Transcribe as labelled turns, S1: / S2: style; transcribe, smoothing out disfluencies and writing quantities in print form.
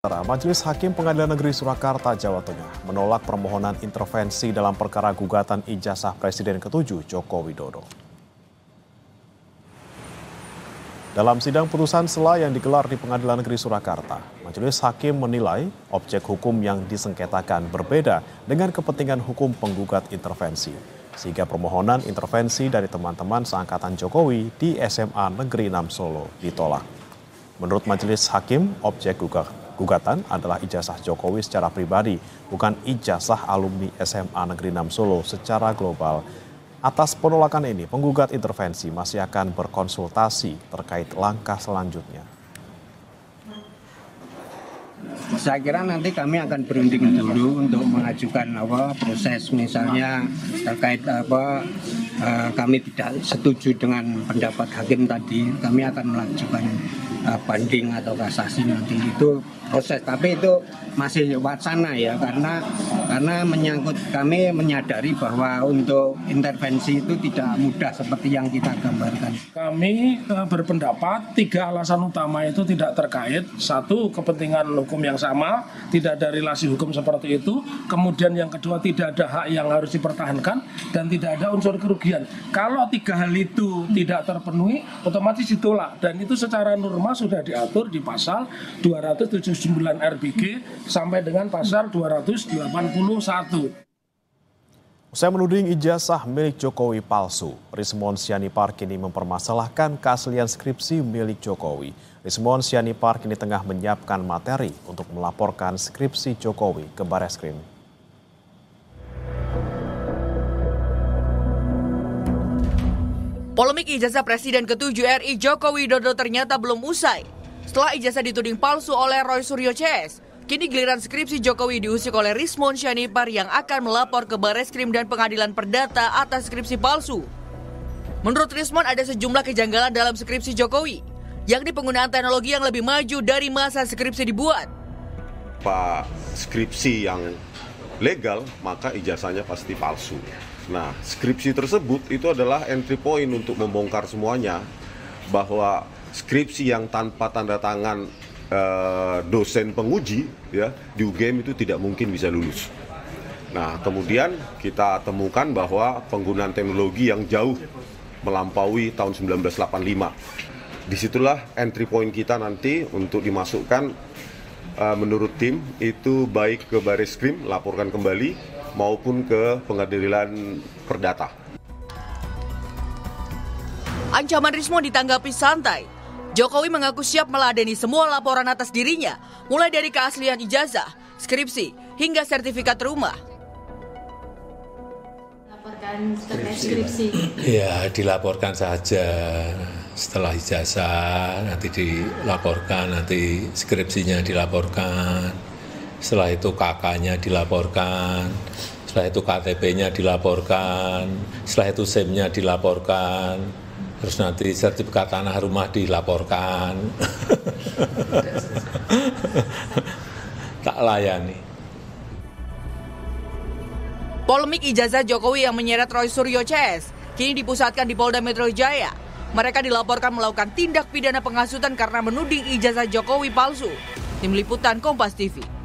S1: Majelis Hakim Pengadilan Negeri Surakarta, Jawa Tengah menolak permohonan intervensi dalam perkara gugatan ijazah Presiden ke-7 Joko Widodo. Dalam sidang putusan sela yang digelar di Pengadilan Negeri Surakarta, Majelis Hakim menilai objek hukum yang disengketakan berbeda dengan kepentingan hukum penggugat intervensi, sehingga permohonan intervensi dari teman-teman seangkatan Jokowi di SMA Negeri 6 Solo ditolak. Menurut Majelis Hakim, objek gugatan adalah ijazah Jokowi secara pribadi, bukan ijazah alumni SMA Negeri 6 Solo secara global. Atas penolakan ini, penggugat intervensi masih akan berkonsultasi terkait langkah selanjutnya.
S2: Saya kira nanti kami akan berunding dulu untuk mengajukan proses, misalnya terkait kami tidak setuju dengan pendapat hakim tadi, kami akan mengajukan banding atau kasasi nanti, itu proses. Tapi itu masih wacana ya, karena menyangkut, kami menyadari bahwa untuk intervensi itu tidak mudah seperti yang kita gambarkan.
S3: Kami berpendapat 3 alasan utama itu tidak terkait. 1, kepentingan hukum yang sama, tidak ada relasi hukum seperti itu. Kemudian yang kedua, tidak ada hak yang harus dipertahankan dan tidak ada unsur kerugian. Kalau 3 hal itu tidak terpenuhi, otomatis ditolak, dan itu secara norma sudah diatur di pasal 279 RBG sampai dengan pasal 281.
S1: Usai menuding ijazah milik Jokowi palsu, Rismon Sianipar kini mempermasalahkan keaslian skripsi milik Jokowi. Rismon Sianipar kini tengah menyiapkan materi untuk melaporkan skripsi Jokowi ke Bareskrim.
S4: Polemik ijazah Presiden ke-7 RI Joko Widodo ternyata belum usai. Setelah ijazah dituding palsu oleh Roy Suryo CS, kini giliran skripsi Jokowi diusik oleh Rismon Sianipar yang akan melapor ke Bareskrim dan Pengadilan Perdata atas skripsi palsu. Menurut Rismon, ada sejumlah kejanggalan dalam skripsi Jokowi, yakni penggunaan teknologi yang lebih maju dari masa skripsi dibuat.
S5: Pak skripsi yang legal, maka ijazahnya pasti palsu. Nah, skripsi tersebut itu adalah entry point untuk membongkar semuanya, bahwa skripsi yang tanpa tanda tangan dosen penguji ya di UGM itu tidak mungkin bisa lulus. Nah, kemudian kita temukan bahwa penggunaan teknologi yang jauh melampaui tahun 1985. Disitulah entry point kita nanti untuk dimasukkan menurut tim itu baik ke Bareskrim, laporkan kembali, maupun ke Pengadilan Perdata.
S4: Ancaman Rismon ditanggapi santai. Jokowi mengaku siap meladeni semua laporan atas dirinya, mulai dari keaslian ijazah, skripsi, hingga sertifikat rumah.
S6: Laporkan terkait skripsi.
S7: Ya, dilaporkan saja. Setelah ijazah nanti dilaporkan, nanti skripsinya dilaporkan. Setelah itu KK-nya dilaporkan, setelah itu KTP-nya dilaporkan, setelah itu SIM-nya dilaporkan, terus nanti sertifikat tanah rumah dilaporkan. Tak layani.
S4: Polemik ijazah Jokowi yang menyeret Roy Suryo CS kini dipusatkan di Polda Metro Jaya. Mereka dilaporkan melakukan tindak pidana penghasutan karena menuding ijazah Jokowi palsu. Tim Liputan Kompas TV.